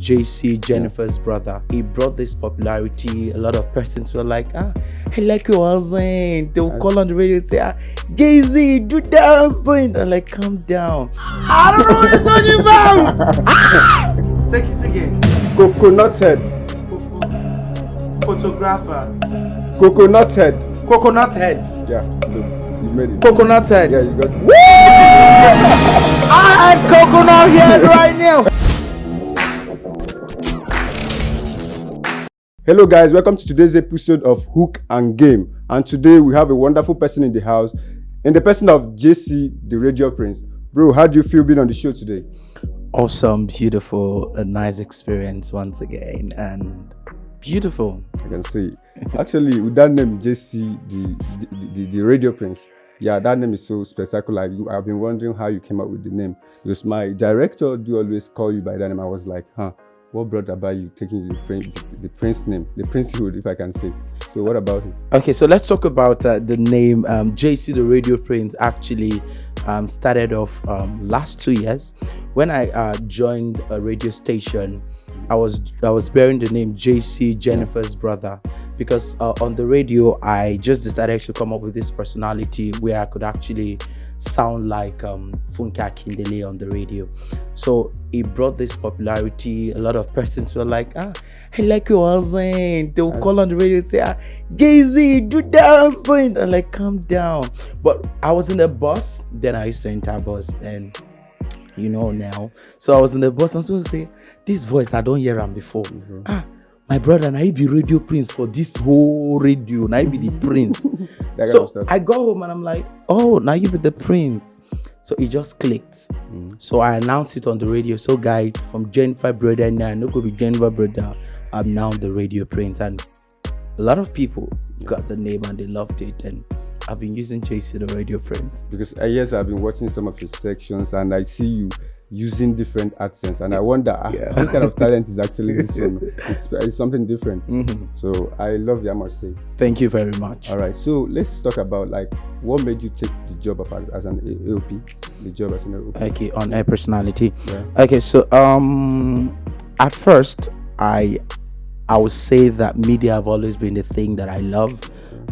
Jaycee, Jennifer's brother. He brought this popularity. A lot of persons were like, I like your husband. They'll call on the radio and say, Jay-Z, do dancing. I'm like, calm down. I don't know what you're talking about. Say it again. Coconut head. Photographer. Coconut head. Coconut head. Yeah, look, you made it. Coconut head. Yeah, you got it. Woo! I had coconut head right now. Hello guys, welcome to today's episode of Hook and Game. And today we have a wonderful person in the house, in the person of Jaycee, the radio prince. Bro, how do you feel being on the show today? Awesome, beautiful, a nice experience once again, and beautiful. I can see. Actually, with that name, Jaycee, the radio prince. Yeah, that name is so spectacular. I've been wondering how you came up with the name. Because my director do always call you by that name. I was like, what brought about you taking the prince name, the princehood, if I can say. So what about it? Okay, so let's talk about the name. Jaycee, the radio prince, actually started off last 2 years when I joined a radio station. I was bearing the name Jaycee, Jennifer's brother, because on the radio I just decided to come up with this personality where I could actually sound like Funke Akindele on the radio. So it brought this popularity. A lot of persons were like, I like your husband. They'll call on the radio and say, Jay-Z, do dancing. I'm like, calm down. But I was in the bus. Then I used to enter bus. Then, you know now. So I was in the bus and someone say, this voice, I don't hear him before. Mm-hmm. My brother, now he be radio prince for this whole radio. Now he be the prince. So I go home and I'm like, oh, now you be the prince. So it just clicked. So I announced it on the radio. So guys, from Jennifer brother now, I'm not going to be Jennifer brother. I'm now the radio prince. And a lot of people got the name and they loved it. And I've been using Jaycee, the radio prince. Because yes, I've been watching some of your sections and I see you using different accents, and I wonder what kind of talent is actually this one. It's something different. Mm-hmm. So I love you, I must say. Thank you very much. All right, so let's talk about what made you take the job as an AOP, the job as an AOP. Okay, on air personality. Yeah. Okay, so at first I would say that media have always been the thing that I love.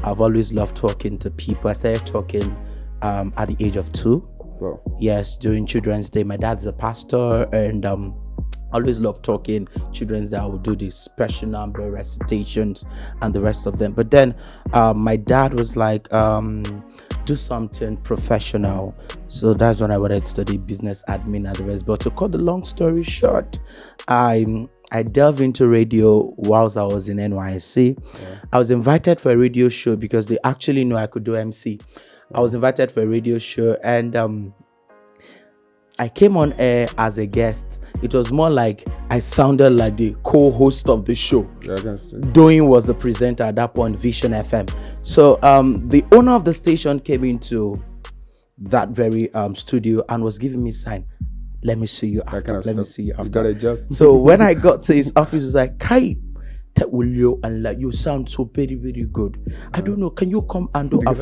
I've always loved talking to people. I started talking at the age of 2. Wow. Yes, during Children's Day. My dad's a pastor, and I always loved talking Children's Day. I would do the special number recitations and the rest of them. But then my dad was like, do something professional. So that's when I wanted to study business admin and the rest. But to cut the long story short, I delved into radio whilst I was in NYSC. Yeah. I was invited for a radio show because they actually knew I could do MC. I was invited for a radio show, and I came on air as a guest. It was more like I sounded like the co-host of the show. Doing was the presenter at that point, Vision FM. So the owner of the station came into that very studio and was giving me a sign. Let me see you after. Let me see you after. You got a job. So when I got to his office, he was like, Kai, and like, you sound so very, very good. I don't know, can you come and do a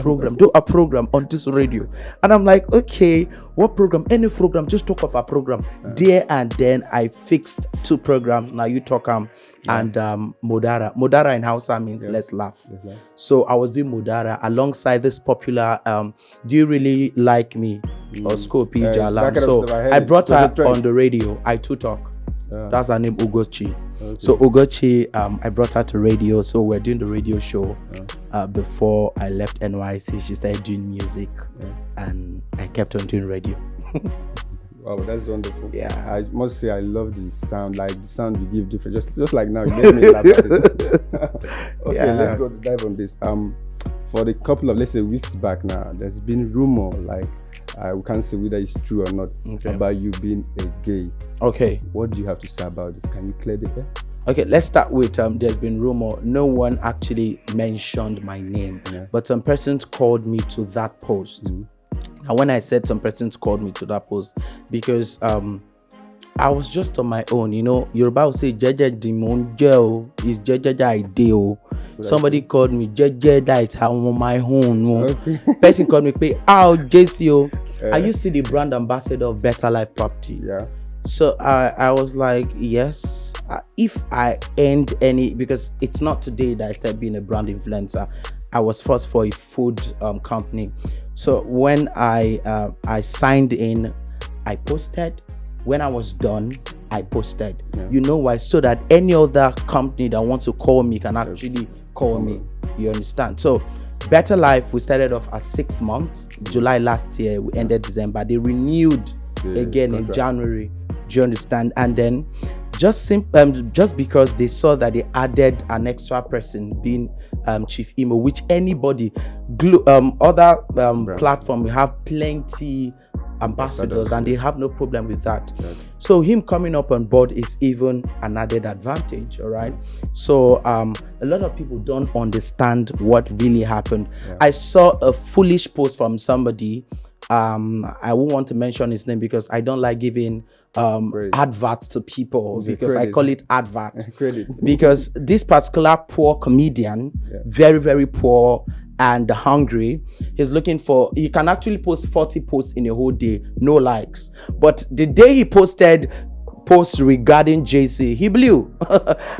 program on this radio? And I'm like, okay, what program? Any program, just talk of a program. There and then I fixed 2 programs. Now you talk and Modara in Hausa means let's laugh. So I was doing Modara alongside this popular Do You Really Like Me or Scoopy Jala. So I brought her on the radio. I talk. That's her name, Ugochi. Okay. So Ugochi, I brought her to radio. So we're doing the radio show. Before I left NYC, she started doing music, and I kept on doing radio. Wow, that's wonderful. Yeah, I must say I love the sound. Like the sound you give different. Just like now, you gave me laugh at it. Okay, let's go to dive on this. For the couple of, let's say, weeks back now, there's been rumor we can't say whether it's true or not about you being a gay. Okay. What do you have to say about this? Can you clear the air? Okay, let's start with there's been rumor. No one actually mentioned my name, but some persons called me to that post. And when I said some persons called me to that post, because I was just on my own, Yoruba will say Jeje Dimonjo is Jeje Ideo. Somebody called me Jeje that I'm on my own. Person called me, Jaycee, are you still the brand ambassador of Better Life Property? Yeah. So I was like, yes, if I earned any, because it's not today that I started being a brand influencer. I was first for a food company. So when I signed in, I posted. When I was done, I posted. You know why? So that any other company that wants to call me can actually call me. You understand? So Better Life, we started off at 6 months. July last year, we ended December. They renewed again in January. Do you understand? And then just because they saw that they added an extra person being Chief Imo, which anybody other platform, we have plenty ambassadors and they have no problem with that. So him coming up on board is even an added advantage. All right. So a lot of people don't understand what really happened. I saw a foolish post from somebody. I won't want to mention his name because I don't like giving adverts to people, because I call it advert. Because this particular poor comedian, very, very poor and hungry, he's looking for, he can actually post 40 posts in a whole day, no likes. But the day he posted posts regarding Jaycee, he blew.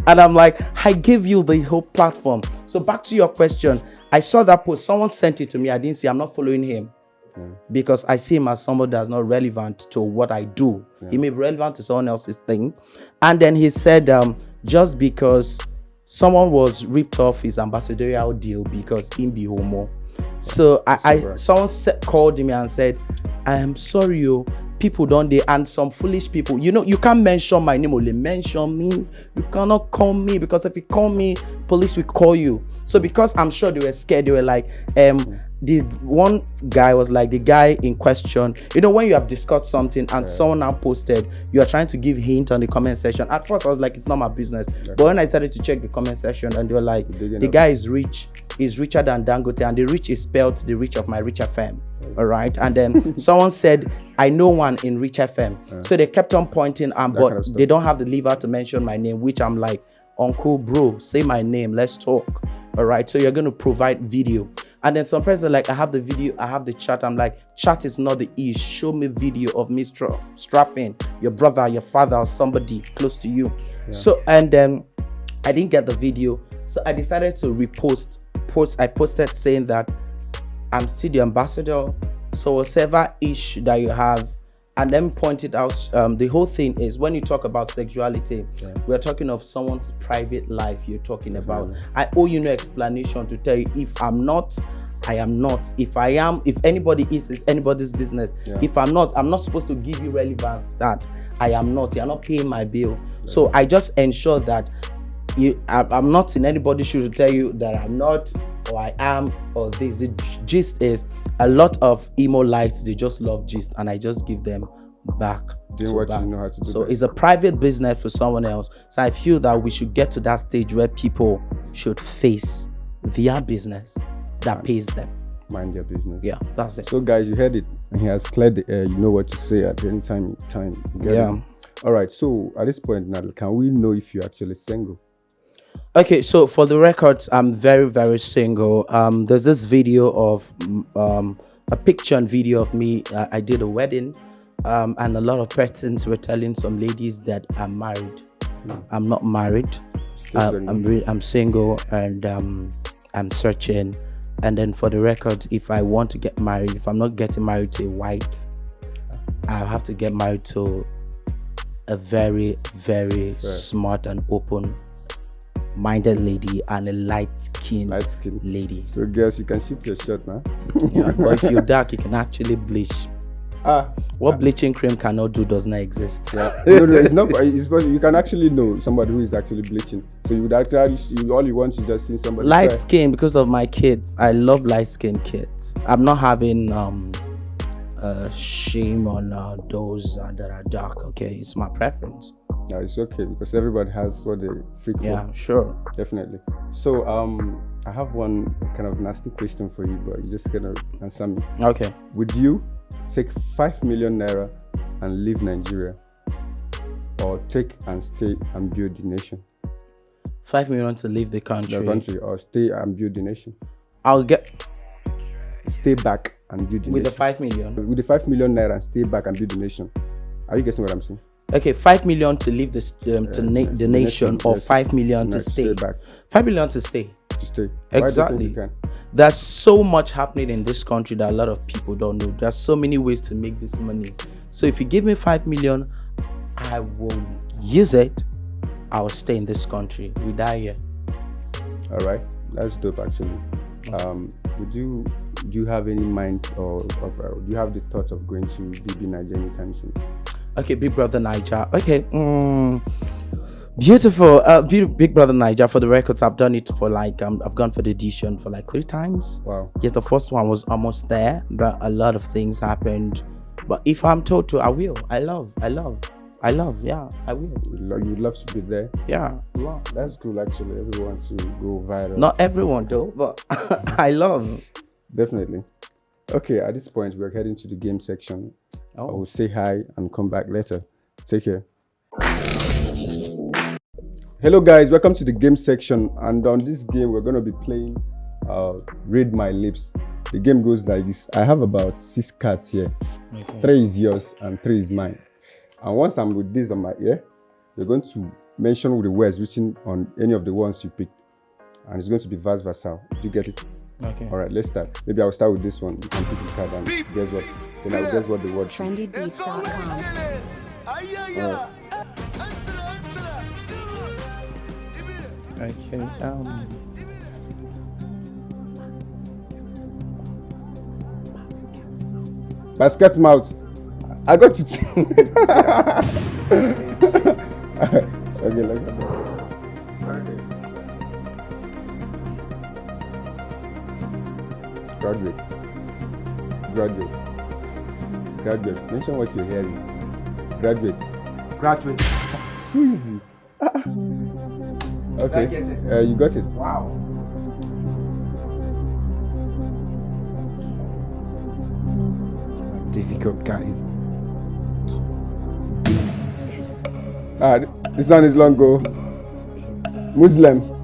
And I'm like, I give you the whole platform. So back to your question, I saw that post, someone sent it to me, I didn't see, I'm not following him. Because I see him as somebody that's not relevant to what I do. He may be relevant to someone else's thing. And then he said, just because someone was ripped off his ambassadorial deal because him be homo. So someone called me and said, I am sorry, people don't they, and some foolish people, you can't mention my name, only mention me. You cannot call me, because if you call me, police will call you. So because I'm sure they were scared, they were like, the one guy was like, the guy in question, when you have discussed something and someone now posted, you are trying to give hint on the comment section. At first I was like, it's not my business. But when I started to check the comment section, and they were like, the guy is rich, he's richer than Dangote, and the rich is spelled the rich of my Rich FM. All right. And then someone said, I know one in Rich FM. So they kept on pointing, but they don't have the liver to mention my name, which I'm like, uncle, bro, say my name, let's talk. All right. So you're going to provide video. And then some person like, I have the video, I have the chat. I'm like, chat is not the issue. Show me video of me strapping your brother, your father, or somebody close to you. So, and then I didn't get the video. So I decided to repost. I posted saying that I'm still the ambassador. So whatever issue that you have, and then pointed out, the whole thing is, when you talk about sexuality, we're talking of someone's private life you're talking about. I owe you no explanation to tell you, if I'm not, I am not. If I am, if anybody is, it's anybody's business. If I'm not supposed to give you relevance that I am not. You're not paying my bill. So I just ensure that I'm not in anybody's shoes to tell you that I'm not, or I am, or this. The gist is, a lot of emo lights, they just love gist, and I just give them back. Doing what you know how to do. So it's a private business for someone else. So I feel that we should get to that stage where people should face their business that pays them. Mind their business. Yeah, that's it. So guys, you heard it. And he has cleared the air. You know what to say at any time. It? All right. So at this point now, can we know if you're actually single? Okay, so for the records, I'm very, very single. There's this video of a picture and video of me. I did a wedding, and a lot of persons were telling some ladies that I'm married. I'm not married. I'm single, and I'm searching. And then for the record, if I want to get married, if I'm not getting married to a white, I have to get married to a very, very smart and open-minded lady and a light-skinned lady. So girls, you can shoot your shot now. Yeah, but if you're dark, you can actually bleach. What bleaching cream cannot do does not exist. No, it's not. You can actually know somebody who is actually bleaching. So you would actually, all you want is just see somebody light skin, because of my kids. I love light skinned kids. I'm not having shame on those that are dark. Okay, it's my preference. No, it's okay, because everybody has what they freak for. Yeah, sure, definitely. So I have one kind of nasty question for you, but you're just gonna answer me. Okay. Would you take 5 million naira and leave Nigeria, or take and stay and build the nation? 5 million to leave the country. Or stay and build the nation. Stay back and build the nation. With the 5 million? With the 5 million naira and stay back and build the nation. Are you guessing what I'm saying? Okay, 5 million to leave the nation, or yes. 5 million to stay. Back. 5 million to stay. To stay. Exactly. There's so much happening in this country that a lot of people don't know. There's so many ways to make this money. So if you give me 5 million, I will use it. I will stay in this country. We die here. All right, that's dope. Actually, do you have any mind do you have the thought of going to BB Nigeria anytime soon? Okay, Big Brother Niger. Okay, beautiful. Big Brother Niger. For the records, I've done it for I've gone for the audition for 3 times. Wow. Yes, the first one was almost there, but a lot of things happened. But if I'm told to, I will. I love. Yeah, I will. You'd love to be there. Yeah. Wow, that's cool. Actually, everyone wants to go viral. Not everyone though, but I love. Definitely. Okay, at this point, we're heading to the game section. I will say hi and come back later. Take care. Hello guys, welcome to the game section, and on this game we're going to be playing Read My Lips. The game goes like this. I have about 6 cards here. Okay. 3 is yours and 3 is mine. And once I'm with this on my ear, you're going to mention the words written on any of the ones you picked, and it's going to be vice versa. Do you get it? Okay. All right, let's start. Maybe I'll start with this one. You can pick the card and guess what. Then I'll guess what the word is. Trendybeats.com. Okay. Basket mouth. I got it. Okay, let's go. Graduate. Mention what you're hearing. Graduate. So easy. Okay. Did I get it? You got it. Wow. Difficult, guys. This one is long go. Muslim.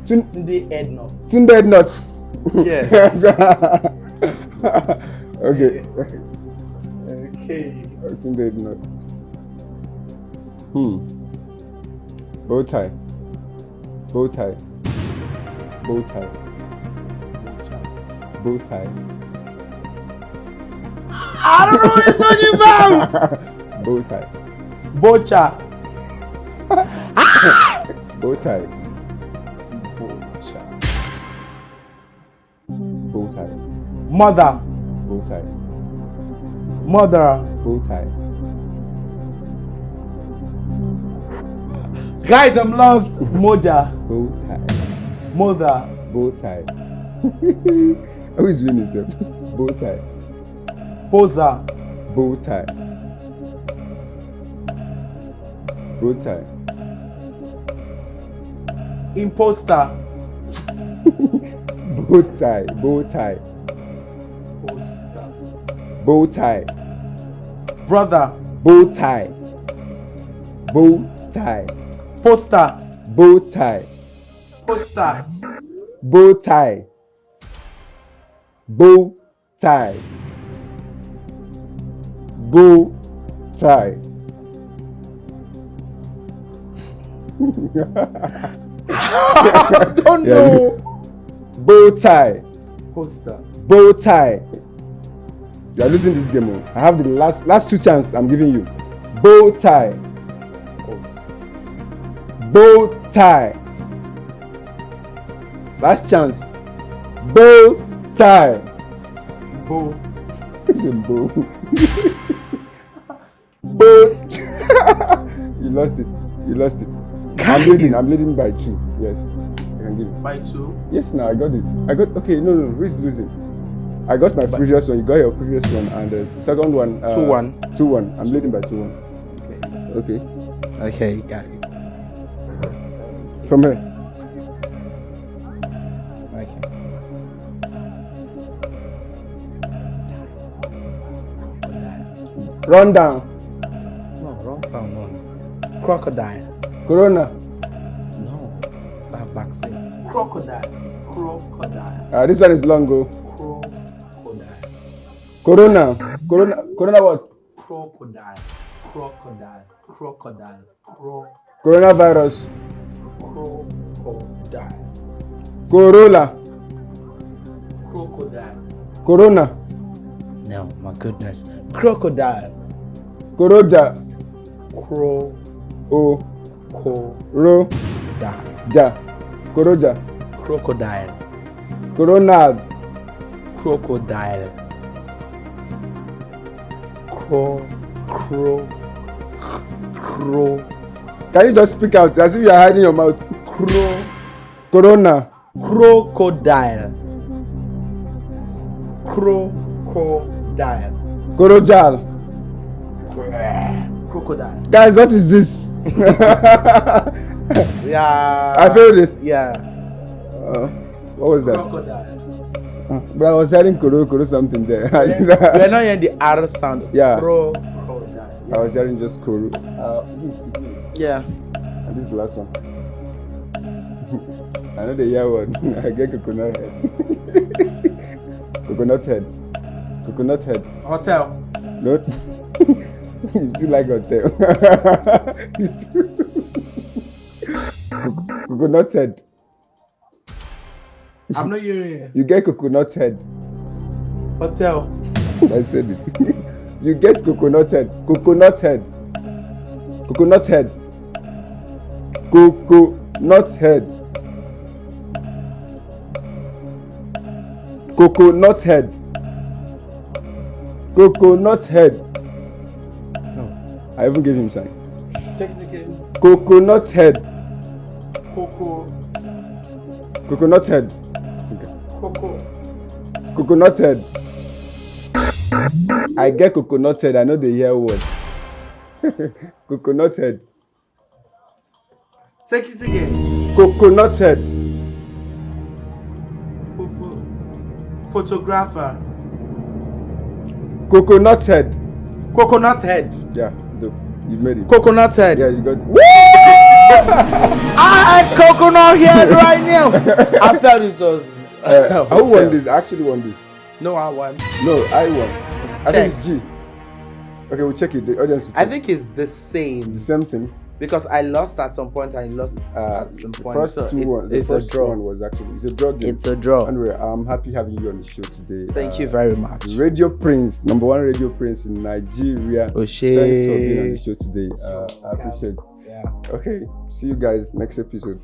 Tunde Ednut. Tunde Ednut. Yes. Okay. Okay. Tunde Ednut. Bow tie. I don't know what you're talking about. Bow tie. Bocha. Bow tie. Mother. Bow tie. Mother. Bow tie. Guys, I'm lost. Moja. Bow tie. Mother. Bow tie. Who is winning, sir? Bow tie. Poser. Bow tie. Bow tie. Imposter. Bow tie. Bow tie. Poster. Bow tie. Brother. Bow tie. Bow tie. Poster. Bow tie. Poster. Bow tie. Bow tie. Bow tie. I don't know. Bow tie. Poster. Bow tie. You are losing this game. I have the last 2 chances I'm giving you. Bow tie. Bow tie. Last chance. Bow tie. Bow. It's a bow. Bow. You lost it. I'm leading by 2. Yes. I can give it. By 2? Yes, now I got it. Okay, no. Who is losing? I got my previous one. You got your previous one. And the second one. 2-1. 2-1. I'm leading by 2-1. Okay. Okay. Okay, guys. From here. Okay. Run down. No, wrong town, no. Crocodile. Corona. No. That vaccine. Crocodile. This one is long go. Crocodile. Corona. Corona what? Crocodile. Coronavirus. Crocodile. Corolla. Crocodile. Corona. No, my goodness. Crocodile. Coroja. Crocodile. Ro. Ja. Coroja. Crocodile. Corona. Crocodile. Can you just speak out as if you are hiding your mouth? Corona. Crocodile. Crocodile. Corojal. Crocodile. Guys, what is this? Yeah. I failed it. Yeah. What was that? Crocodile. But I was hearing koro something there. We're not hearing the R sound. Yeah. Crocodile. I was hearing just koro. Yeah. And this last one. I know the year one. I get coconut head. Coconut head. Coconut head. Hotel. No. You still like hotel. Coconut head. I'm not hearing it. You get coconut head. Hotel. I said it. You get coconut head. Coconut head. Coconut head. Coconut head. Coconut head. Coconut head. No. I even gave him sign. Check it again. Coconut head. Coconut Coconut head. Coconut head. I get coconut head. I know the hear word. Coconut head. Check it again. Coconut head. Photographer. Coconut head. Coconut head. Yeah, dope. You made it. Coconut head. Yeah, you got it. I had coconut head right now. I felt it was. Who won this? I actually won this. No, I won. No, I won. I think Check. it's G. Okay, we'll check it. The audience will check. I think it's the same the same thing. because I lost at some point. I lost at some The point. first So the it's a first draw. one was actually it's a draw game. It's a draw. Anyway, I'm happy having you on the show today. Thank you very much. Radio Prince, #1 radio prince in Nigeria. Oshe. Thanks for being on the show today. I appreciate it. Yeah. Okay, see you guys next episode.